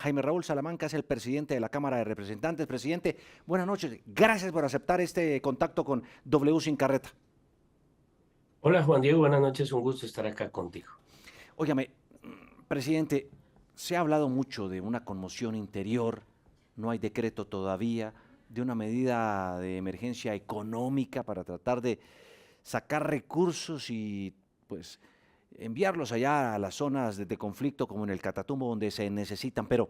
Jaime Raúl Salamanca es el presidente de la Cámara de Representantes. Presidente, buenas noches. Gracias por aceptar este contacto con W Sin Carreta. Hola Juan Diego, buenas noches, un gusto estar acá contigo. Óigame, presidente, se ha hablado mucho de una conmoción interior, no hay decreto todavía, de una medida de emergencia económica para tratar de sacar recursos y pues enviarlos allá a las zonas de conflicto como en el Catatumbo donde se necesitan. Pero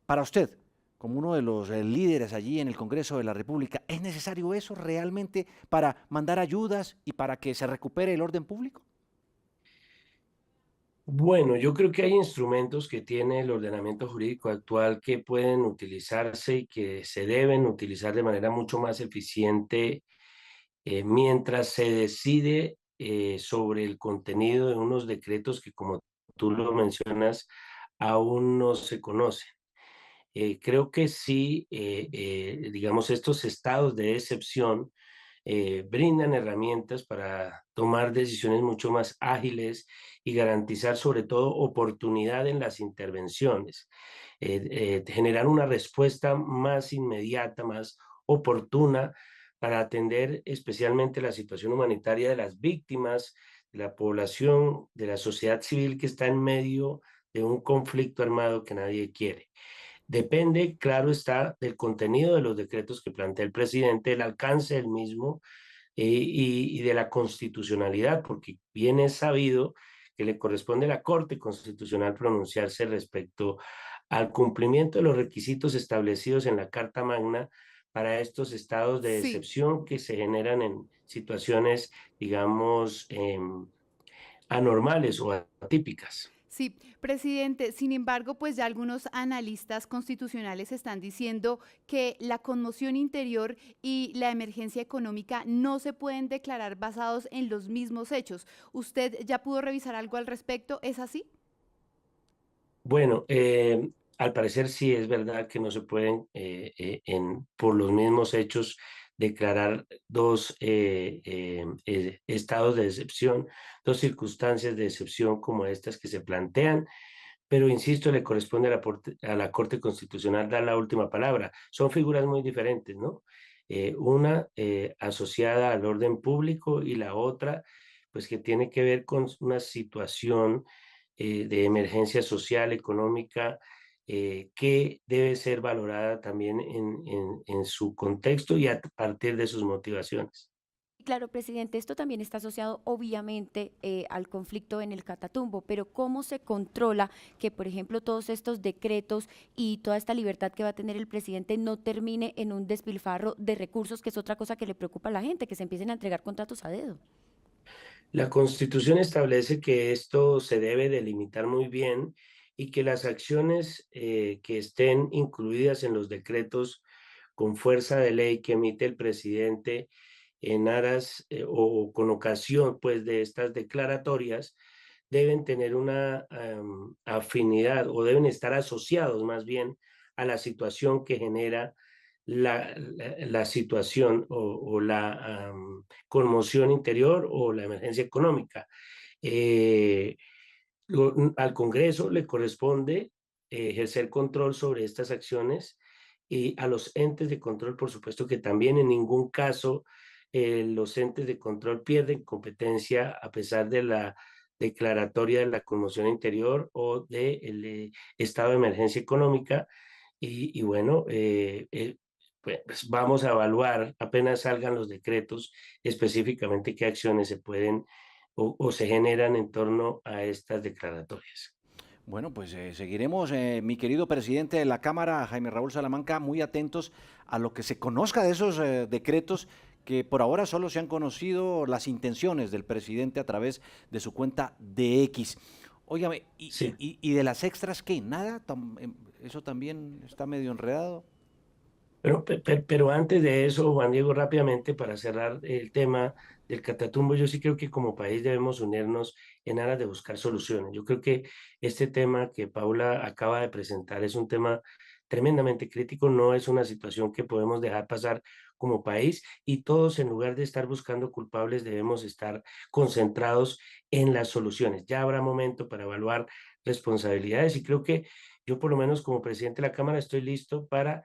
para usted, como uno de los líderes allí en el Congreso de la República, ¿es necesario eso realmente para mandar ayudas y para que se recupere el orden público? Bueno, yo creo que hay instrumentos que tiene el ordenamiento jurídico actual que pueden utilizarse y que se deben utilizar de manera mucho más eficiente mientras se decide sobre el contenido de unos decretos que, como tú lo mencionas, aún no se conocen. Creo que sí, digamos, estos estados de excepción brindan herramientas para tomar decisiones mucho más ágiles y garantizar sobre todo oportunidad en las intervenciones, generar una respuesta más inmediata, más oportuna para atender especialmente la situación humanitaria de las víctimas, de la población, de la sociedad civil que está en medio de un conflicto armado que nadie quiere. Depende, claro está, del contenido de los decretos que plantea el presidente, el alcance del mismo y de la constitucionalidad, porque bien es sabido que le corresponde a la Corte Constitucional pronunciarse respecto al cumplimiento de los requisitos establecidos en la Carta Magna para estos estados de Sí, excepción que se generan en situaciones, digamos, anormales o atípicas. sí, presidente. Sin embargo, pues ya algunos analistas constitucionales están diciendo que la conmoción interior y la emergencia económica no se pueden declarar basados en los mismos hechos. ¿Usted ya pudo revisar algo al respecto? ¿Es así? Bueno, al parecer sí es verdad que no se pueden, por los mismos hechos, declarar dos estados de excepción, dos circunstancias de excepción como estas que se plantean, pero insisto, le corresponde a a la Corte Constitucional dar la última palabra. Son figuras muy diferentes, ¿no? Una asociada al orden público y la otra, pues que tiene que ver con una situación de emergencia social, económica, que debe ser valorada también en su contexto y a partir de sus motivaciones. Claro, presidente, esto también está asociado obviamente al conflicto en el Catatumbo, pero ¿cómo se controla que, por ejemplo, todos estos decretos y toda esta libertad que va a tener el presidente no termine en un despilfarro de recursos, que es otra cosa que le preocupa a la gente, que se empiecen a entregar contratos a dedo? La Constitución establece que esto se debe delimitar muy bien y que las acciones que estén incluidas en los decretos con fuerza de ley que emite el presidente en aras o con ocasión pues de estas declaratorias deben tener una afinidad o deben estar asociados más bien a la situación que genera la situación o la conmoción interior o la emergencia económica. Eh, Al Congreso le corresponde ejercer control sobre estas acciones y a los entes de control, por supuesto que también en ningún caso los entes de control pierden competencia a pesar de la declaratoria de la conmoción interior o del estado de emergencia económica. Y bueno, pues vamos a evaluar apenas salgan los decretos específicamente qué acciones se pueden o se generan en torno a estas declaratorias. Bueno, pues seguiremos, mi querido presidente de la Cámara, Jaime Raúl Salamanca, muy atentos a lo que se conozca de esos decretos que por ahora solo se han conocido las intenciones del presidente a través de su cuenta de X. Óigame, Sí. y de las extras qué? ¿Nada? ¿Eso también está medio enredado? Pero antes de eso, Juan Diego, rápidamente para cerrar el tema del Catatumbo, yo sí creo que como país debemos unirnos en aras de buscar soluciones. Yo creo que este tema que Paula acaba de presentar es un tema tremendamente crítico, no es una situación que podemos dejar pasar como país y todos en lugar de estar buscando culpables debemos estar concentrados en las soluciones. Ya habrá momento para evaluar responsabilidades y creo que yo por lo menos como presidente de la Cámara estoy listo para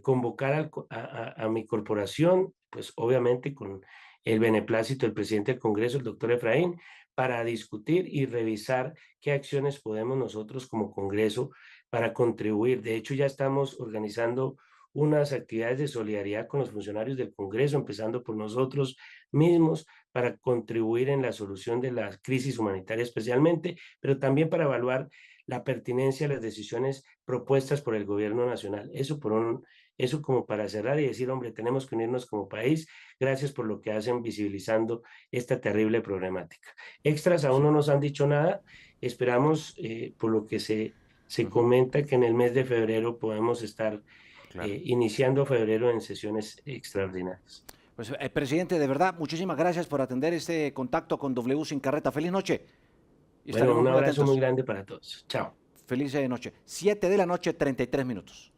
convocar a mi corporación, pues obviamente con el beneplácito del presidente del Congreso, el doctor Efraín, para discutir y revisar qué acciones podemos nosotros como Congreso para contribuir. De hecho, ya estamos organizando unas actividades de solidaridad con los funcionarios del Congreso, empezando por nosotros mismos, para contribuir en la solución de la crisis humanitaria especialmente, pero también para evaluar la pertinencia de las decisiones propuestas por el gobierno nacional. Eso como para cerrar y decir, hombre, tenemos que unirnos como país. Gracias por lo que hacen visibilizando esta terrible problemática. Extras aún no nos han dicho nada. Esperamos, por lo que se comenta, que en el mes de febrero podemos estar iniciando febrero en sesiones extraordinarias. Pues, presidente, de verdad, muchísimas gracias por atender este contacto con W Sin Carreta. Feliz noche. Bueno, un abrazo muy grande para todos. Chao. Feliz noche. 7 de la noche, 33 minutos.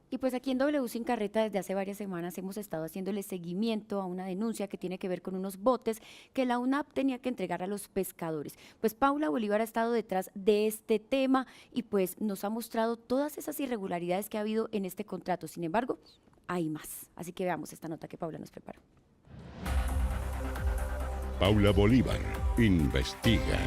Y pues aquí en W Sin Carreta desde hace varias semanas hemos estado haciéndole seguimiento a una denuncia que tiene que ver con unos botes que la UNAP tenía que entregar a los pescadores. Pues Paula Bolívar ha estado detrás de este tema y pues nos ha mostrado todas esas irregularidades que ha habido en este contrato. Sin embargo, hay más. Así que veamos esta nota que Paula nos preparó. Paula Bolívar investiga.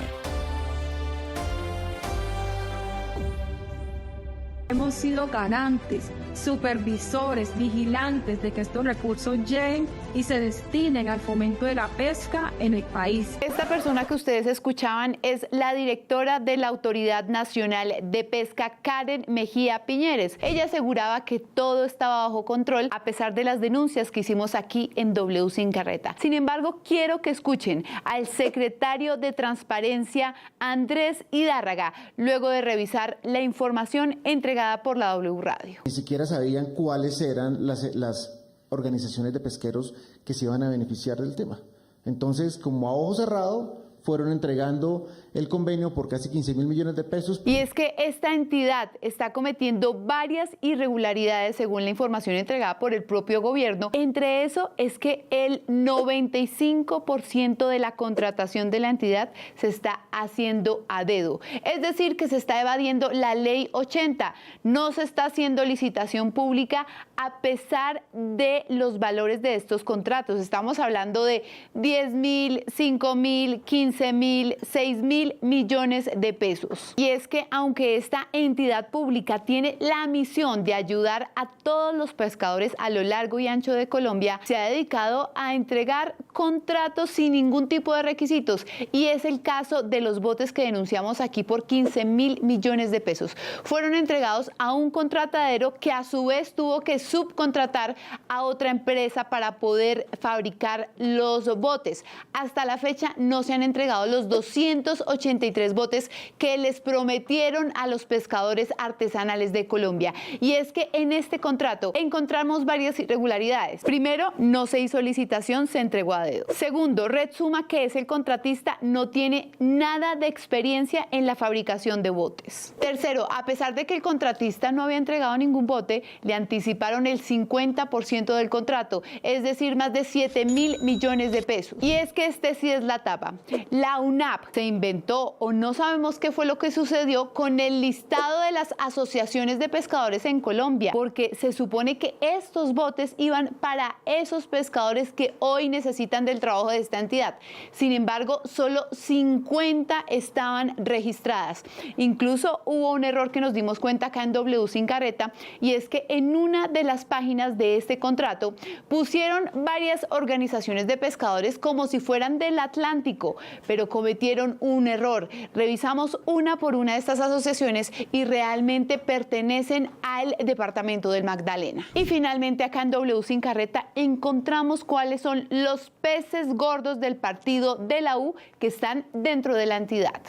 Hemos sido garantes, supervisores, vigilantes de que estos recursos lleguen y se destinen al fomento de la pesca en el país. Esta persona que ustedes escuchaban es la directora de la Autoridad Nacional de Pesca, Karen Mejía Piñeres. Ella aseguraba que todo estaba bajo control a pesar de las denuncias que hicimos aquí en W Sin Carreta. Sin embargo, quiero que escuchen al secretario de Transparencia, Andrés Hidárraga, luego de revisar la información entregada por la W Radio. Ni siquiera sabían cuáles eran las organizaciones de pesqueros que se iban a beneficiar del tema. Entonces, como a ojo cerrado, fueron entregando el convenio por casi 15.000 millones de pesos. Y es que esta entidad está cometiendo varias irregularidades según la información entregada por el propio gobierno. Entre eso es que el 95% de la contratación de la entidad se está haciendo a dedo. Es decir, que se está evadiendo la ley 80. No se está haciendo licitación pública a pesar de los valores de estos contratos. Estamos hablando de 10.000, 5.000, 15.000, 6.000 millones de pesos. Y es que aunque esta entidad pública tiene la misión de ayudar a todos los pescadores a lo largo y ancho de Colombia, se ha dedicado a entregar contratos sin ningún tipo de requisitos. Y es el caso de los botes que denunciamos aquí por 15.000 millones de pesos. Fueron entregados a un contratadero que a su vez tuvo que subcontratar a otra empresa para poder fabricar los botes. Hasta la fecha no se han entregado los 283 botes que les prometieron a los pescadores artesanales de Colombia. Y es que en este contrato encontramos varias irregularidades. Primero, no se hizo licitación, se entregó a dedo. Segundo, Red Suma, que es el contratista, no tiene nada de experiencia en la fabricación de botes. Tercero, a pesar de que el contratista no había entregado ningún bote, le anticiparon el 50% del contrato, es decir, más de 7.000 millones de pesos. Y es que este sí es la tapa. La UNAP se inventó o no sabemos qué fue lo que sucedió con el listado de las asociaciones de pescadores en Colombia, porque se supone que estos botes iban para esos pescadores que hoy necesitan del trabajo de esta entidad. Sin embargo, solo 50 estaban registradas. Incluso hubo un error que nos dimos cuenta acá en W Sin Carreta, y es que en una de las páginas de este contrato pusieron varias organizaciones de pescadores como si fueran del Atlántico, pero cometieron un error. Revisamos una por una de estas asociaciones y realmente pertenecen al departamento del Magdalena. Y finalmente acá en W Sin Carreta encontramos cuáles son los peces gordos del partido de la U que están dentro de la entidad.